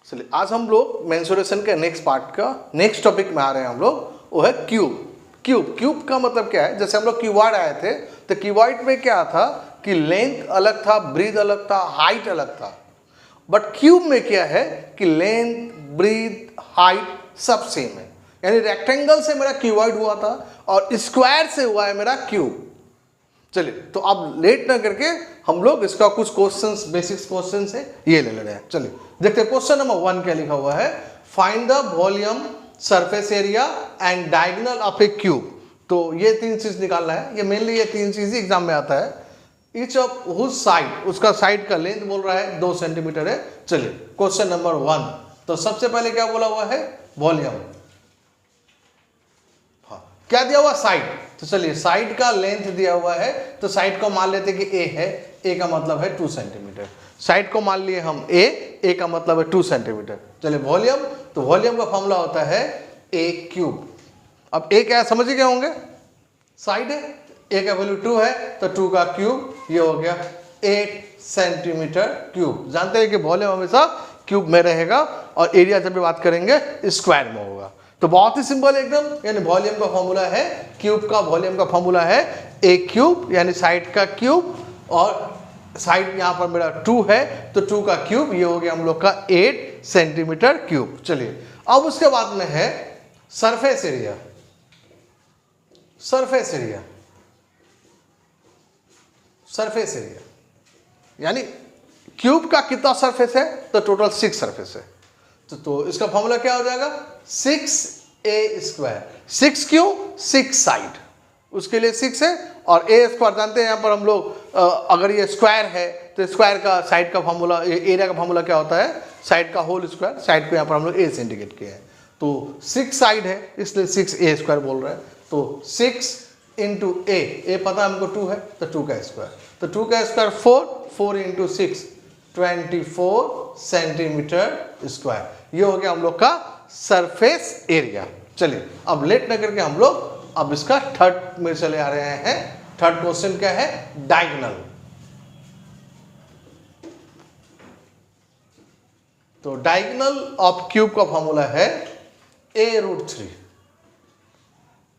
चलिए आज हम लोग मेंसुरेशन के नेक्स्ट पार्ट का नेक्स्ट टॉपिक में आ रहे हैं हम लोग, वो है क्यूब। क्यूब का मतलब क्या है, जैसे हम लोग क्यूबॉइड आए थे तो क्यूबॉइड में क्या था कि लेंथ अलग था, ब्रीथ अलग था, हाइट अलग था। बट क्यूब में क्या है कि लेंथ, ब्रीथ, हाइट सब सेम है। यानी रेक्टेंगल से मेरा क्यूबॉइड हुआ था और स्क्वायर से हुआ है मेरा क्यूब। चलिए तो अब लेट ना करके हम लोग इसका कुछ क्वेश्चंस, बेसिक्स क्वेश्चंस है ये ले रहे हैं। चलिए देखते हैं क्वेश्चन नंबर 1 क्या लिखा हुआ है। Find the volume, surface area and diagonal of A cube. तो ये 3 चीज निकालना है। ये मेनली ये 3 चीज ही एग्जाम में आता है। ईच ऑफ हुज साइड, उसका साइड का लेंथ बोल रहा है 2 सेंटीमीटर है। चलिए क्वेश्चन नंबर 1, तो सबसे पहले क्या बोला हुआ है, वॉल्यूम। क्या दिया हुआ, साइड। तो चलिए साइड का लेंथ दिया हुआ है, तो साइड को मान लेते कि ए है, ए का मतलब है 2 सेंटीमीटर। साइड को मान लिए हम ए का मतलब है 2 सेंटीमीटर। चलिए वॉल्यूम, तो वॉल्यूम का फॉर्मूला होता है ए क्यूब। अब ए क्या है समझ गए होंगे, साइड है, ए का वैल्यू 2 है तो 2 का क्यूब, ये हो गया 8 सेंटीमीटर क्यूब। जानते हैं कि वॉल्यूम हमेशा क्यूब में रहेगा और एरिया जब भी बात करेंगे स्क्वायर में होगा। तो बहुत ही सिंपल एकदम, यानी वॉल्यूम का फॉर्मूला है क्यूब का, वॉल्यूम का फॉर्मूला है ए क्यूब, यानी साइड का क्यूब, और साइड यहाँ पर मेरा 2 है तो 2 का क्यूब, ये हो गया हम लोग का 8 सेंटीमीटर क्यूब। चलिए अब उसके बाद में है surface area. Surface area, surface area यानी क्यूब का कितना सरफेस है, तो टोटल 6 सरफेस है। तो इसका फॉर्मूला क्या हो जाएगा, 6a स्क्वायर। 6 क्यों, 6 साइड, उसके लिए 6 है, और ए स्क्वायर जानते हैं यहाँ पर हम लोग, अगर ये स्क्वायर है तो स्क्वायर का साइड का फॉर्मूला, एरिया का फॉर्मूला क्या होता है, साइड का होल स्क्वायर। साइड को यहाँ पर हम लोग ए से इंडिकेट किए हैं, तो 6 साइड है इसलिए 6a स्क्वायर बोल रहे हैं। तो 6 इंटू ए पता हमको 2 है तो 2 का स्क्वायर, तो 2 का स्क्वायर 4 इंटू 6 24 सेंटीमीटर स्क्वायर। ये हो गया हम लोग का सरफेस एरिया। चलिए अब लेट न करके हम लोग अब इसका थर्ड में चले आ रहे हैं। थर्ड क्वेश्चन क्या है, डायगोनल। तो डायगोनल ऑफ क्यूब का फॉर्मूला है a√3।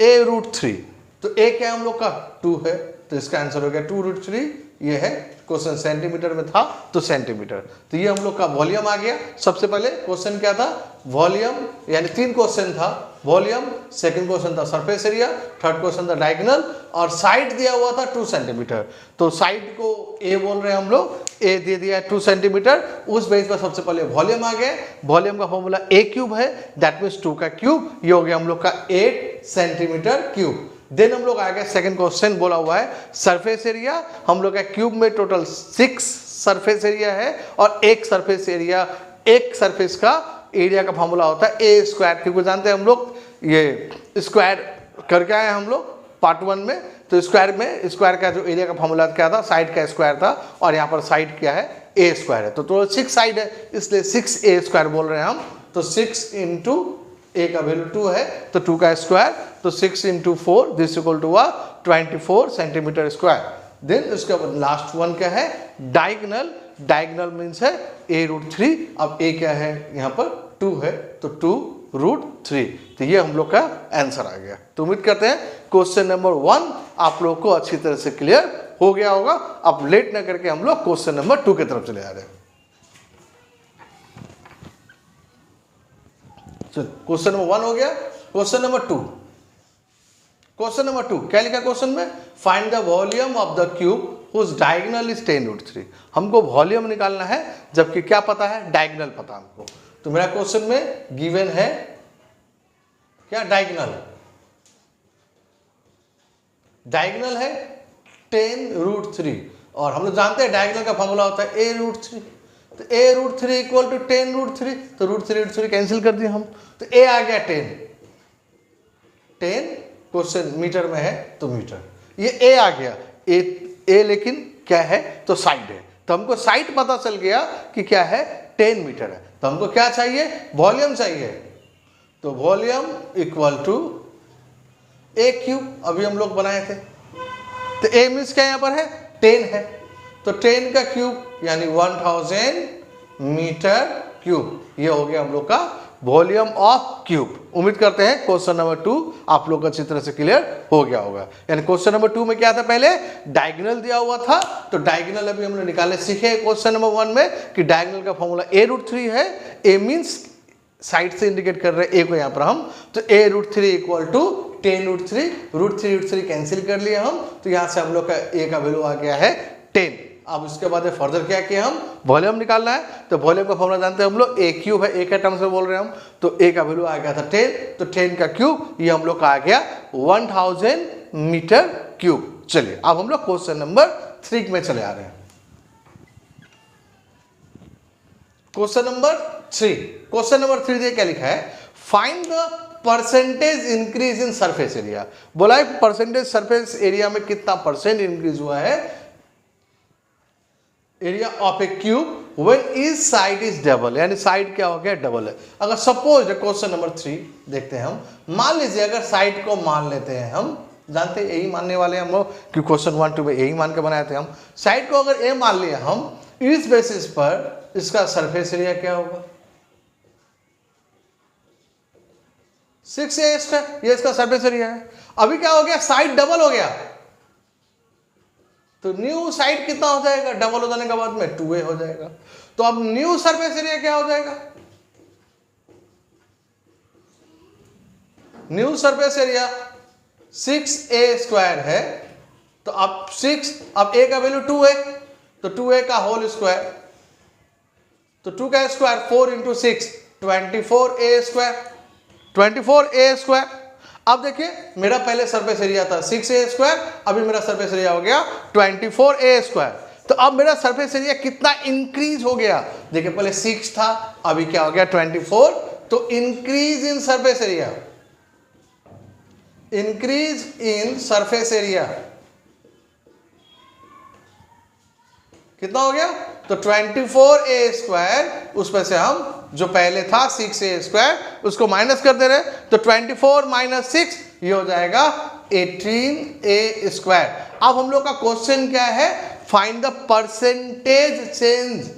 a√3, तो a क्या है हम लोग का 2 है, तो इसका आंसर हो गया 2√3। ये है क्वेश्चन, सेंटीमीटर में था तो सेंटीमीटर। तो ये हम लोग का वॉल्यूम आ गया। सबसे पहले क्वेश्चन क्या था, वॉल्यूम, यानी 3 क्वेश्चन था, वॉल्यूम, सेकंड क्वेश्चन था सरफेस एरिया, थर्ड क्वेश्चन था डायगोनल, और साइड दिया हुआ था 2 सेंटीमीटर। तो साइड को ए बोल रहे हैं हम लोग, ए दे दिया है 2 सेंटीमीटर। उस बेस पर सबसे पहले वॉल्यूम आ गया। वॉल्यूम का फॉर्मूला ए क्यूब है, दैट मीन्स 2 का क्यूब, ये हो गया हम लोग का 8 सेंटीमीटर क्यूब। देन हम लोग आ गए सेकंड क्वेश्चन, बोला हुआ है सरफेस एरिया। हम लोग का क्यूब में टोटल 6 सरफेस एरिया है, और एक सरफेस एरिया, एक सरफेस का एरिया का फॉर्मूला होता है ए स्क्वायर। क्योंकि जानते हैं हम लोग ये स्क्वायर करके आए हम लोग पार्ट 1 में। तो स्क्वायर में, स्क्वायर का जो एरिया का फॉर्मूला क्या था, साइड का स्क्वायर था, और यहाँ पर साइड क्या है, ए स्क्वायर है। तो टोटल 6 साइड है इसलिए 6a स्क्वायर बोल रहे हैं हम। तो 6 इंटू ए का वैल्यू 2 है तो 2 का स्क्वायर, तो 6 into 4 this equal to 24 centimetre square. Then उसके बाद लास्ट वन क्या है, डायगोनल। डायगोनल मीन्स है a√3। अब a क्या है यहाँ पर 2 है तो 2√3। तो ये हम लोग का आंसर आ गया। तो उम्मीद करते हैं क्वेश्चन नंबर 1 आप लोग को अच्छी तरह से क्लियर हो गया होगा। अब लेट ना करके हम लोग क्वेश्चन नंबर 2 की तरफ चले आ रहे हैं। क्वेश्चन नंबर 1 हो गया। क्वेश्चन नंबर 2, क्वेश्चन नंबर 2 क्या लिखा क्वेश्चन में, find the volume of the cube whose diagonal is 10√3। हमको वॉल्यूम निकालना है, जबकि क्या पता है, डायगोनल पता हमको। तो मेरा क्वेश्चन में गिवन है क्या, डायगोनल। डायगोनल है 10√3, और हम लोग जानते हैं डायगोनल का फॉर्मूला होता है a√3। तो a√3 इक्वल टू 10√3, तो √3 कैंसिल कर दिए हम, तो a आ गया 10 क्वेश्चन मीटर में है तो मीटर, ये a आ गया। a लेकिन क्या है, तो साइड है, तो हमको साइड पता चल गया कि क्या है, 10 मीटर है। तो हमको क्या चाहिए, वॉल्यूम चाहिए। तो volume equal to a cube, अभी हम लोग बनाए थे। तो a मीन्स क्या यहाँ पर है, 10 है, तो 10 का क्यूब यानी 1000 मीटर क्यूब। ये हो गया हम लोग का वॉल्यूम ऑफ क्यूब। उम्मीद करते हैं क्वेश्चन नंबर 2 आप लोग का अच्छी तरह से क्लियर हो गया होगा। यानी क्वेश्चन नंबर 2 में क्या था, पहले डायगोनल दिया हुआ था, तो डायगोनल अभी हमने निकालने सीखे क्वेश्चन नंबर 1 में कि डायगोनल का फॉर्मूला a√3 है। a मींस साइड से इंडिकेट कर रहे हैं a को यहाँ पर हम, तो a√3 इक्वल टू 10√3, √3 कैंसिल कर लिए हम, तो यहाँ से हम लोग का a का वैल्यू आ गया है 10। अब उसके बाद फर्दर क्या किया, हम वॉल्यूम निकालना है, तो वॉल्यूम का फॉर्मूला जानते हैं हम लोग, a क्यूब है, a के टर्म्स में बोल रहे हैं हम, तो a का वैल्यू आ गया था 10, तो 10 का क्यूब ये हम लोग का आ गया 1000 मीटर क्यूब। चलिए अब हम लोग क्वेश्चन नंबर 3 में चले आ रहे हैं। क्वेश्चन नंबर 3 देखिए क्या लिखा है, find the percentage increase in surface area. बोला है परसेंटेज सरफेस एरिया में कितना परसेंट इंक्रीज हुआ है, area of A cube when each side is double, यानी साइड क्या हो गया, डबल है। अगर सपोज क्वेश्चन नंबर 3 देखते हैं हम, मान लीजिए अगर साइड को मान लेते हैं हम, जानते हैं यही मानने वाले हैं हम लोग, कि क्वेश्चन 1 2 में यही मान के बनाए थे हम, साइड को अगर ए मान लिया हम, इस बेसिस पर इसका सरफेस एरिया क्या होगा 6a², ये इसका सरफेस एरिया है। अभी क्या हो गया, साइड डबल हो गया, तो न्यू साइड कितना हो जाएगा, डबल हो जाने के बाद में 2a हो जाएगा। तो अब न्यू सरफेस एरिया क्या हो जाएगा, न्यू सरफेस एरिया 6a² है, तो अब 6, अब a का वैल्यू 2 है, तो 2a का होल स्क्वायर, तो 2 का स्क्वायर 4 इंटू 6 24a², 24a²। अब देखिए मेरा पहले सरफेस एरिया था 6a², अभी मेरा सरफेस एरिया हो गया 24a²। तो अब मेरा सरफेस एरिया कितना इंक्रीज हो गया, देखिए पहले 6 था, अभी क्या हो गया 24, तो increase in surface area, increase in surface area कितना हो गया, तो 24a², उसमें से हम जो पहले था 6a² उसको माइनस कर दे रहे, तो 24 माइनस 6 ये हो जाएगा 18a²। अब हम लोग का क्वेश्चन क्या है, find the percentage change,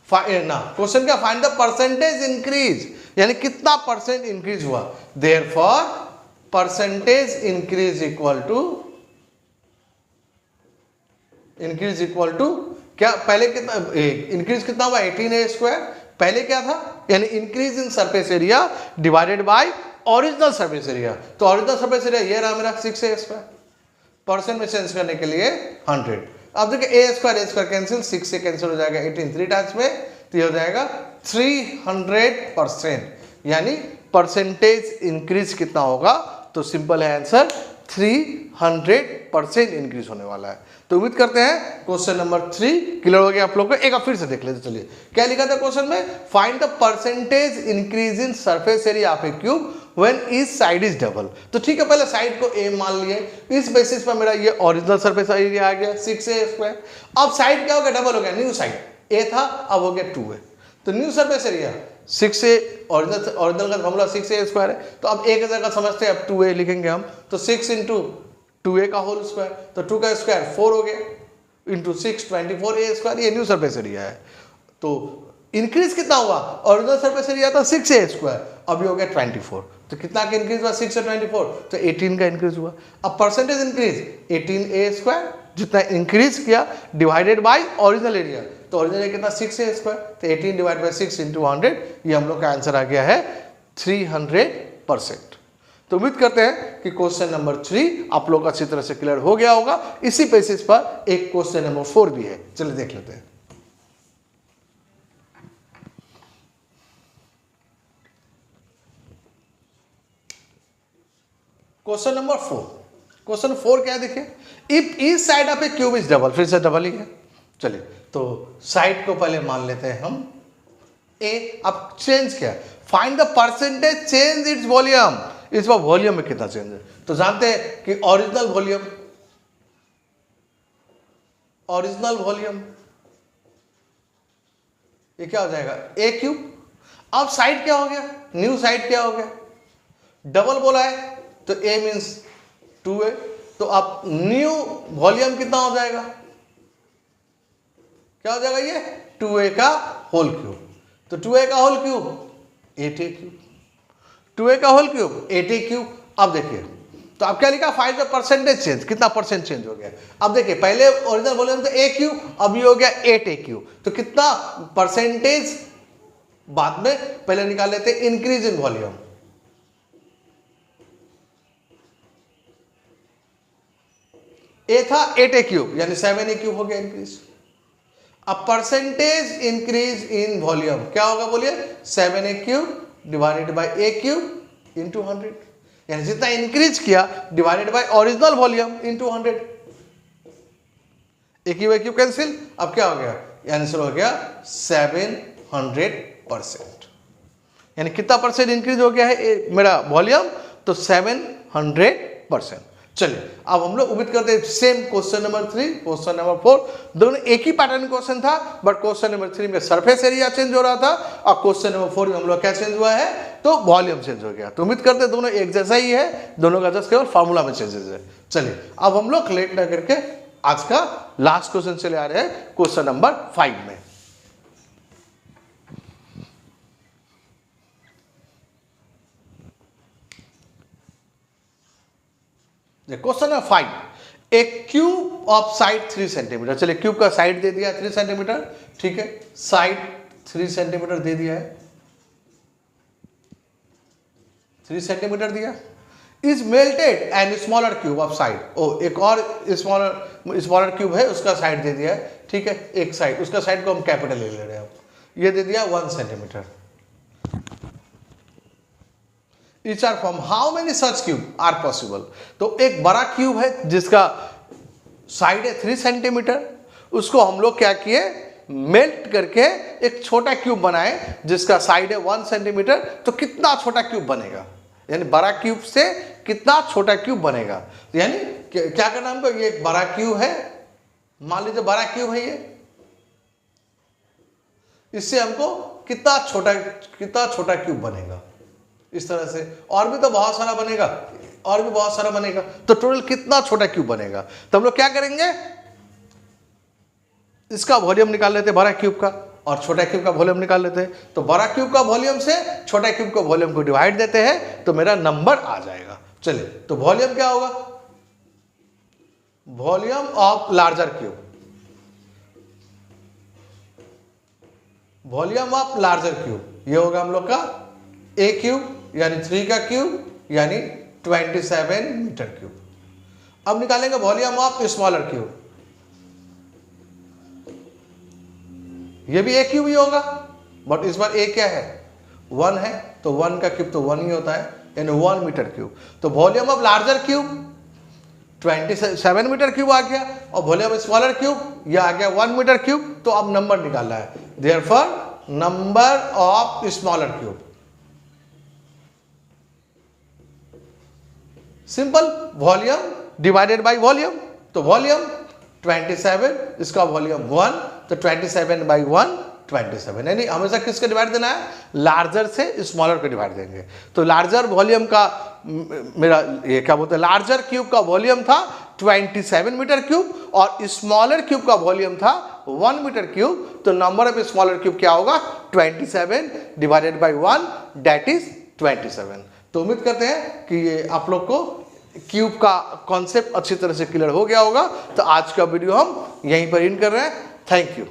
question क्या, फाइंड द परसेंटेज इंक्रीज, यानी कितना परसेंट इंक्रीज हुआ। Therefore percentage increase equal to क्या, पहले कितना इंक्रीज कितना हुआ 18a², पहले क्या था, यानी increase in surface area divided by original surface area, तो ओरिजिनल सरफेस एरिया ये रहा मेरा 6a², परसेंट में चेंज करने के लिए 100। अब देखिए a² कैंसिल, 6 से कैंसिल हो जाएगा 18 3 टाइम्स में, तो ये हो जाएगा 300%, यानी परसेंटेज इंक्रीज कितना होगा, तो सिंपल है आंसर 300% इंक्रीज होने वाला है। तो उम्मीद करते हैं क्वेश्चन नंबर 3 क्लियर हो गया आप लोग को। एक बार फिर से देख लेते, चलिए क्या लिखा था क्वेश्चन में, find the percentage increase in surface area of A cube when each side is double. तो ठीक है, पहले साइड को a मान लिए, इस बेसिस पर मेरा ये ओरिजिनल सरफेस एरिया आ गया 6a²। अब साइड क्या हो गया, डबल हो गया, न्यू साइड a था अब हो गया 2a, तो new surface area 6a, original का फॉर्मूला 6a² है, तो अब a की जगह समझते हैं, अब 2a लिखेंगे हम, तो 6 इंटू 2a का होल स्क्वायर, तो 2 का स्क्वायर 4 हो गया, इंटू 6 24a², ये न्यू सरफेस एरिया है। तो इंक्रीज कितना हुआ, ओरिजिनल सरफेस एरिया था 6a², अभी हो गया 24, तो कितना का इंक्रीज हुआ 6 से 24, तो 18 का इंक्रीज हुआ। अब परसेंटेज इंक्रीज 18a², जितना इंक्रीज किया डिवाइडेड बाय ओरिजिनल एरिया, तो ओरिजिनल कितना 6a², तो 18 डिवाइड बाय 6 इंटू 100, ये हम लोग का आंसर आ गया है 300%। तो उम्मीद करते हैं कि क्वेश्चन नंबर 3 आप लोग अच्छी तरह से क्लियर हो गया होगा। इसी बेसिस पर एक क्वेश्चन नंबर 4 भी है, चलिए देख लेते हैं। क्वेश्चन नंबर 4, क्वेश्चन 4 क्या है देखिए, if each side of A cube is double, फिर से डबल ही है, चलिए तो साइड को पहले मान लेते हैं हम a, अब चेंज क्या, find the percentage change its volume, इस बार वॉल्यूम में कितना चेंज है, तो जानते हैं कि ओरिजिनल वॉल्यूम ये क्या हो जाएगा a³। अब साइड क्या हो गया, न्यू साइड क्या हो गया, डबल बोला है, तो a मीन्स 2a, तो अब न्यू वॉल्यूम कितना हो जाएगा, क्या हो जाएगा ये 2a का होल क्यूब। तो 2a का whole cube 8a cube, 2a का होल क्यूब 8a क्यूब। अब देखिए तो अब क्या लिखा, फाइंड द परसेंटेज चेंज, कितना परसेंट चेंज हो गया। अब देखिए पहले ओरिजिनल वॉल्यूम तो a क्यूब, अब ये हो गया 8a क्यूब, तो कितना परसेंटेज बाद में पहले निकाल लेते हैं, इंक्रीज इन वॉल्यूम। a था 8a क्यूब यानी 7a क्यूब हो गया इंक्रीज। अब परसेंटेज इंक्रीज इन वॉल्यूम क्या होगा बोलिए, 7a cube divided by a cube into 100, यानी जितना इंक्रीज किया divided by original volume into 100। a cube cancel, अब क्या हो गया, आंसर हो गया 700%, यानी कितना परसेंट इंक्रीज हो गया है मेरा वॉल्यूम, तो 700%। चलिए अब हम लोग उम्मीद करते हैं same question number 3, question number 4 दोनों एक ही पैटर्न क्वेश्चन था, बट क्वेश्चन नंबर 3 में सरफेस एरिया चेंज हो रहा था और क्वेश्चन नंबर 4 में हम लोग क्या चेंज हुआ है, तो वॉल्यूम चेंज हो गया। तो उम्मीद करते हैं दोनों एक जैसा ही है, दोनों का जस्ट केवल फार्मूला में चेंजेस है। चलिए अब हम लोग लेट ना करके आज का लास्ट क्वेश्चन चले आ रहे हैं, क्वेश्चन नंबर 5 में। क्वेश्चन नंबर 5, एक क्यूब ऑफ साइड 3 सेंटीमीटर। चलिए क्यूब का साइड दे दिया 3 सेंटीमीटर, ठीक है, साइड 3 सेंटीमीटर दे दिया है, 3 सेंटीमीटर दिया। Is melted and smaller cube of side, ओ एक और स्मॉलर क्यूब है उसका साइड दे दिया है, ठीक है, एक साइड, उसका साइड को हम कैपिटल ले रहे हैं, ये दे दिया 1 centimetre. Each are from how many such cube are possible? तो एक बड़ा क्यूब है जिसका साइड है 3 सेंटीमीटर, उसको हम लोग क्या किए, मेल्ट करके एक छोटा क्यूब बनाए जिसका साइड है 1 सेंटीमीटर। तो कितना छोटा क्यूब बनेगा, यानी बड़ा क्यूब से कितना छोटा क्यूब बनेगा, यानी क्या करना हमको, ये एक बड़ा क्यूब है, मान लीजिए बड़ा क्यूब है ये, इससे हमको कितना छोटा क्यूब बनेगा, इस तरह से। और भी तो बहुत सारा बनेगा, और भी बहुत सारा बनेगा, तो टोटल कितना छोटा क्यूब बनेगा। तो हम लोग क्या करेंगे, इसका वॉल्यूम निकाल लेते हैं बड़ा क्यूब का, और छोटा क्यूब का वॉल्यूम निकाल लेते हैं। तो बड़ा क्यूब का वॉल्यूम से छोटा क्यूब का वॉल्यूम को डिवाइड देते हैं, तो मेरा नंबर आ जाएगा। चलिए तो वॉल्यूम क्या होगा, volume of larger cube, volume of larger cube, ये होगा हम लोग का a क्यूब यानी 3 का क्यूब यानी 27 मीटर क्यूब। अब निकालेंगे वॉल्यूम ऑफ स्मॉलर क्यूब, ये भी a क्यूब ही होगा, बट इस बार a क्या है, 1 है, तो 1 का क्यूब तो 1 ही होता है, यानी 1 मीटर क्यूब। तो volume of larger cube 27 metre cube आ गया, और वॉल्यूम ऑफ स्मॉलर क्यूब यह आ गया 1 मीटर क्यूब। तो अब नंबर निकालना है, therefore number of smaller cube, simple, volume divided by volume. तो वॉल्यूम 27, इसका वॉल्यूम 1, तो 27 बाई 1 27, यानी हमेशा किसके डिवाइड देना है, लार्जर से स्मॉलर को डिवाइड देंगे। तो लार्जर वॉल्यूम का मेरा ये क्या बोलते हैं, लार्जर क्यूब का वॉल्यूम था 27 मीटर क्यूब, और स्मॉलर क्यूब का वॉल्यूम था 1 मीटर क्यूब। तो नंबर ऑफ स्मॉलर क्यूब क्या होगा, 27 डिवाइडेड बाई 1 दैट इज 27। तो उम्मीद करते हैं कि ये आप लोग को क्यूब का कॉन्सेप्ट अच्छी तरह से क्लियर हो गया होगा। तो आज का वीडियो हम यहीं पर एंड कर रहे हैं। Thank you.